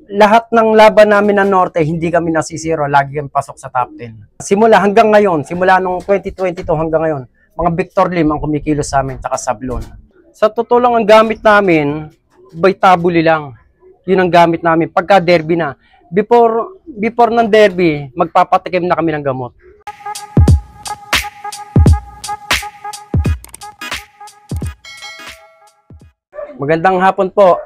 lahat ng laban namin ng Norte, hindi kami nasisiro. Lagi kami pasok sa top 10. Simula hanggang ngayon, simula nung 2022 hanggang ngayon, mga Victor Lim ang kumikilos sa amin, tsaka Sablon. Sa totoo lang, ang gamit namin, Vitabuli lang. Yun ang gamit namin pagka derby na. Before ng derby, magpapatikim na kami ng gamot. Magandang hapon po,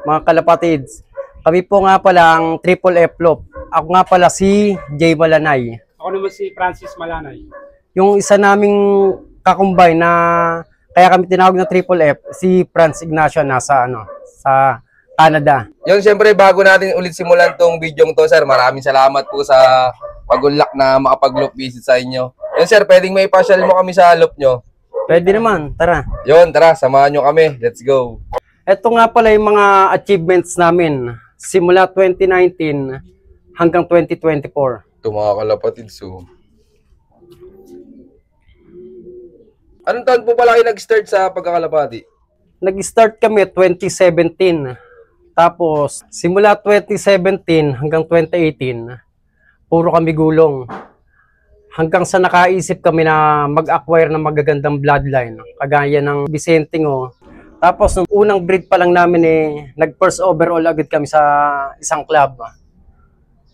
mga kalapatids. Kami po nga pala ang Triple F Loop. Ako nga pala si Jay Malanay. Ako naman si Francis Malanay. Yung isa naming kakumbay na kaya kami tinawag na Triple F, si Franz Ignacio nasa sa Canada. Yung siyempre bago natin ulit simulan tong video to, sir, maraming salamat po sa pag-unlock na makapag-loop visit sa inyo. Yun, sir, pwedeng may pasyal mo kami sa loop nyo? Pwede naman, tara. Yun, tara, samahan nyo kami. Let's go. Ito nga pala yung mga achievements namin simula 2019 hanggang 2024. Ito mga kalapatid, so. Anong taon po pala kayo nag-start sa pagkakalapati? Nag-start kami 2017. Tapos, simula 2017 hanggang 2018, puro kami gulong. Hanggang sa nakaisip kami na mag-acquire ng magagandang bloodline, kagaya ng Vicentingo. Tapos, nung unang breed pa lang namin nag-first overall agad kami sa isang club.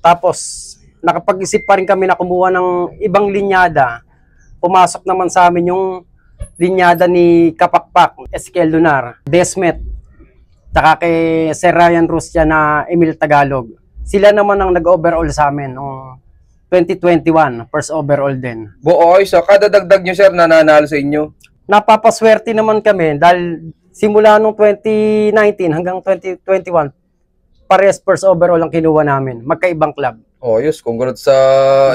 Tapos, nakapag-isip pa rin kami na kumuha ng ibang linyada. Pumasok naman sa amin yung linyada ni Kapakpak, Ezekiel Lunar, Desmet, tsaka kay Sir Ryan Rustia na Emil Tagalog. Sila naman ang nag-overall sa amin noong 2021, first overall din. Okay, so kada dagdag nyo, sir, nananalo sa inyo? Napapaswerte naman kami dahil simula nung 2019 hanggang 2021, parehas first overall ang kinuha namin, magkaibang club. Oh, yes, congrats sa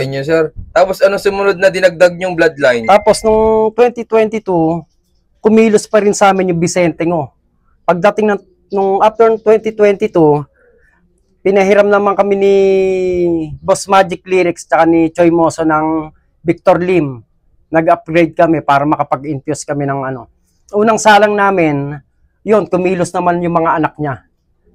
inyo, sir. Tapos ano sumunod na dinagdag yung bloodline? Tapos nung 2022, kumilos pa rin sa amin yung Vicentingo. Pagdating nung after 2022, pinahiram naman kami ni Boss Magic Lyrics tsaka ni Choi Moso ng Victor Lim. Nag-upgrade kami para makapag-infuse kami ng Unang salang namin, yun, kumilos naman yung mga anak niya.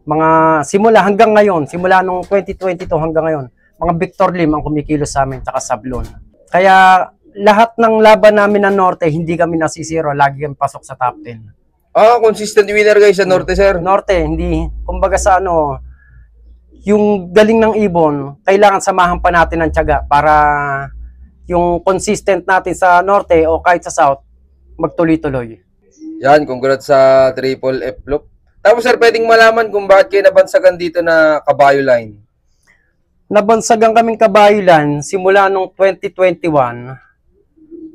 Mga simula hanggang ngayon, simula nung 2022 hanggang ngayon, mga Victor Lim ang kumikilos sa amin tsaka Sablon. Kaya lahat ng laban namin ng Norte, hindi kami nasisiro. Lagi kami pasok sa top 10. Ah, consistent winner guys sa Norte, sir. Norte, hindi. Kumbaga sa yung galing ng ibon, kailangan samahan pa natin ng tiyaga para yung consistent natin sa Norte o kahit sa South, magtuloy-tuloy. Yan, congrats sa Triple F Loop. Tapos sir, pwedeng malaman kung bakit kayo nabansagan dito na Kabayo Line? Nabansagan kaming Kabayo Line simula nung 2021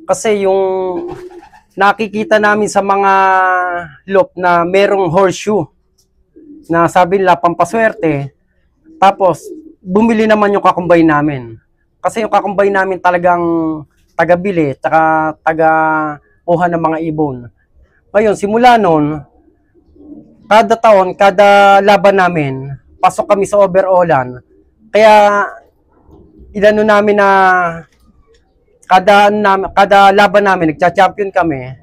kasi yung nakikita namin sa mga loop na merong horseshoe na sabi nila pampaswerte. Tapos, bumili naman yung kakumbay namin. Kasi yung kakumbay namin talagang taga-bili, taga-kuha ng mga ibon. Ngayon, simula nun, kada taon, kada laban namin, pasok kami sa overallan. Kaya, namin na kada laban namin, nagcha-champion kami.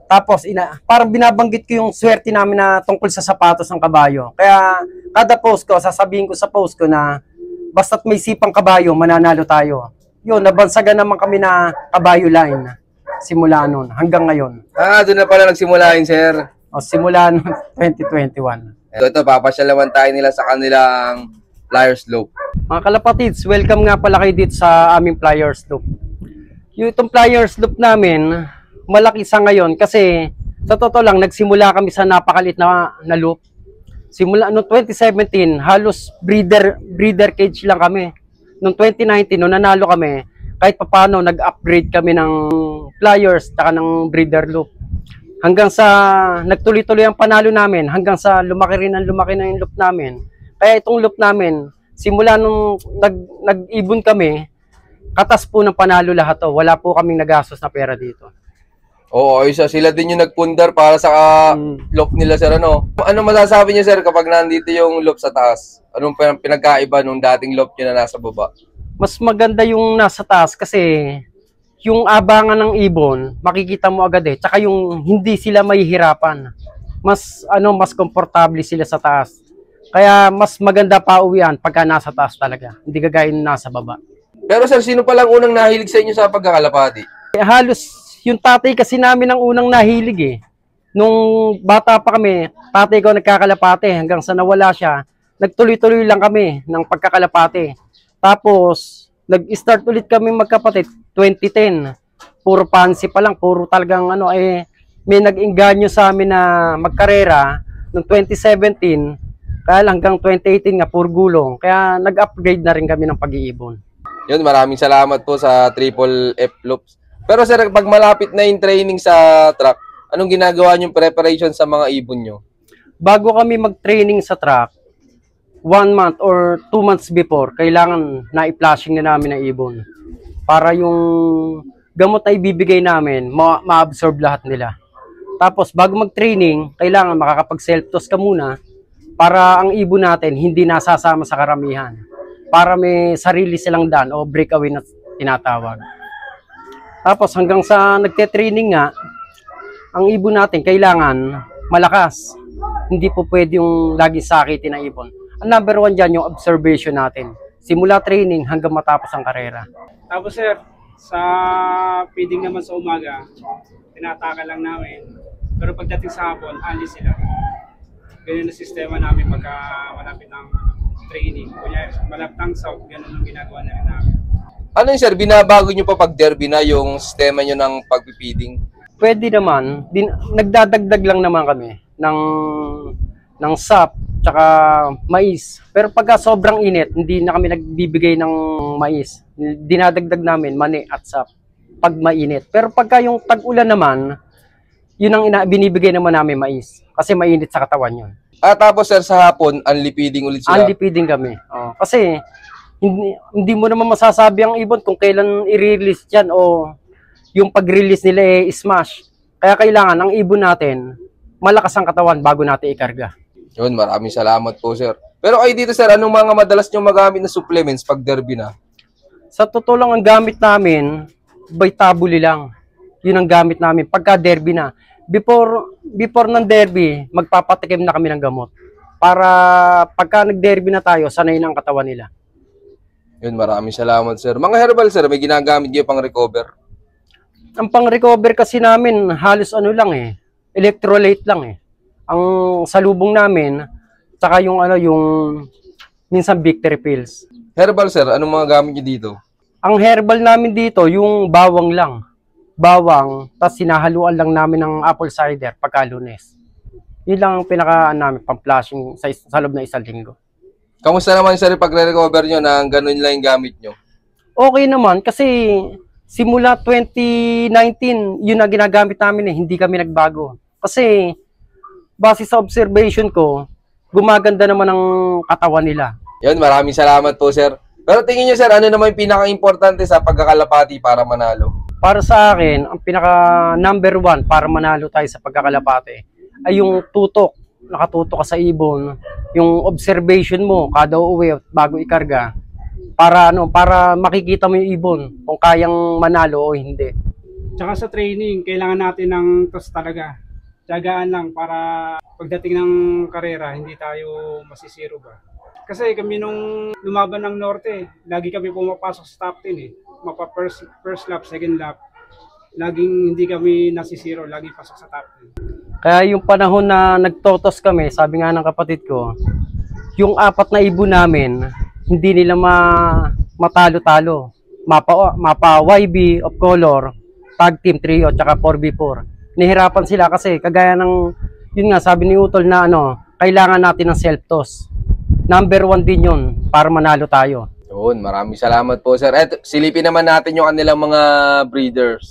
Tapos, parang binabanggit ko yung swerte namin na tungkol sa sapatos ng kabayo. Kaya, kada post ko, sasabihin ko sa post ko na basta't may sipang kabayo, mananalo tayo. Yun, nabansagan naman kami na Kabayo Line. Simula nun, hanggang ngayon. Ah, doon na pala nagsimula yun, sir. O, simula nun, 2021. Ito, papasyal naman tayo nila sa kanilang Flyers Loop. Mga kalapatids, welcome nga pala kayo dito sa aming Flyers Loop. Yung Flyers Loop namin, malaki sa ngayon kasi sa totoo lang, nagsimula kami sa napakalit na loop. Simula noong 2017, halos breeder cage lang kami. Noong 2019, noong nanalo kami, kahit papaano nag-upgrade kami ng flyers taka ng breeder loop. Hanggang sa nagtuloy-tuloy ang panalo namin, hanggang sa lumaki na yung loop namin. Kaya itong loop namin, simula nung nag-ibon kami, katas po ng panalo lahat to. Wala po kaming nagastos na pera dito. Oo, isa sila din yung nagpundar para sa loop nila, sir. Ano masasabi niyo, sir, kapag nandito yung loop sa taas? Anong pinagkaiba nung dating loop niyo na nasa baba? Mas maganda yung nasa taas kasi yung abangan ng ibon, makikita mo agad Tsaka yung hindi sila mahihirapan. Mas komportable sila sa taas. Kaya mas maganda pa uwian pagka nasa taas talaga. Hindi kagaya nung nasa baba. Pero sir, sino palang unang nahilig sa inyo sa pagkakalapati? Halos yung tatay kasi namin ang unang nahilig eh. Nung bata pa kami, tatay ko nagkakalapate hanggang sa nawala siya. Nagtuloy-tuloy lang kami ng pagkakalapate. Tapos, nag-start ulit kami magkapatid 2010. Puro pansi pa lang, puro talagang may nag-inganyo sa amin na magkarera noong 2017. Kaya lang hanggang 2018 nga, puro gulong. Kaya nag-upgrade na rin kami ng pag-iibon. Yun, maraming salamat po sa Triple F Loops. Pero sir, pag malapit na yung training sa truck, anong ginagawa niyong preparation sa mga ibon nyo? Bago kami mag-training sa truck, 1 month or 2 months before, kailangan na-i-flashing na namin ang ibon. Para yung gamot na ibibigay namin, ma-absorb lahat nila. Tapos, bago mag-training, kailangan makakapag-self-toss ka muna para ang ibon natin hindi nasasama sa karamihan. Para may sarili silang daan o breakaway na tinatawag. Tapos hanggang sa nagte-training nga, ang ibon natin kailangan malakas. Hindi po pwede yung lagi sakitin na ibon. Ang number 1 dyan yung observation natin. Simula training hanggang matapos ang karera. Tapos sir, sa feeding naman sa umaga, tinataka lang namin. Pero pagdating sa hapon, alis sila. Ganyan na sistema namin pagka malapit ng training. Kunya, malaptang south, ganun ang ginagawa na rin namin. Ano yun sir, binabago nyo pa pag derby na yung sistema nyo ng pagpipiding? Pwede naman, nagdadagdag lang naman kami ng sap tsaka mais. Pero pagka sobrang init, hindi na kami nagbibigay ng mais. Dinadagdag namin mani at sap pag mainit. Pero pagka yung tag-ulan naman, yun ang binibigay naman namin mais. Kasi mainit sa katawan yun. Tapos sir, sa hapon, unli feeding ulit sila? Unli feeding kami. Kasi hindi mo naman masasabi ang ibon kung kailan i-release yan o yung pag-release nila smash. Kaya kailangan ang ibon natin malakas ang katawan bago natin ikarga. Yun, maraming salamat po sir. Pero kayo dito sir, anong mga madalas nyo magamit na supplements pag derby na? Sa totoo lang ang gamit namin, Vitabuli lang. Yun ang gamit namin pagka derby na. Before ng derby, magpapatikim na kami ng gamot. Para pagka nag-derby na tayo, sanay na ang katawan nila. Yun, maraming salamat sir. Mga herbal sir, may ginagamit nyo pang recover? Ang pang-recover kasi namin, halos lang electrolyte lang Ang salubong namin, saka yung minsan victory pills. Herbal sir, anong mga gamit nyo dito? Ang herbal namin dito, yung bawang lang. Bawang, tapos sinahaluan lang namin ng apple cider pagka Lunes. Yun lang ang namin, pang-flashing sa loob na 1 linggo. Kamusta naman sir pag-recover nyo na ganun lang yung gamit nyo? Okay naman kasi simula 2019, yun ang ginagamit namin hindi kami nagbago. Kasi base sa observation ko, gumaganda naman ang katawan nila. Yun, maraming salamat po sir. Pero tingin nyo sir, ano naman yung pinaka-importante sa pagkakalapati para manalo? Para sa akin, ang pinaka number 1 para manalo tayo sa pagkakalapate ay yung tutok. Nakatutok ka sa ibon, yung observation mo kada uwi bago ikarga para makikita mo yung ibon kung kayang manalo o hindi. Tsaka sa training, kailangan natin ng toss talaga. Tiyagaan lang para pagdating ng karera, hindi tayo masisiro ba. Kasi kami nung lumaban ng Norte, lagi kami pumapasok sa top 10 Mapa first lap, second lap. Laging hindi kami nasisiro, lagi pasok sa top 10. Kaya yung panahon na nagtotos kami, sabi nga ng kapatid ko, yung 4 na ibon namin, hindi nila matalo-talo. Mapa YB of color, tag team trio, tsaka 4v4. Nihirapan sila kasi kagaya ng, yun nga sabi ni Utol na kailangan natin ng self-toss. Number 1 din yun para manalo tayo. Yun, maraming salamat po sir. Silipin naman natin yung kanilang mga breeders.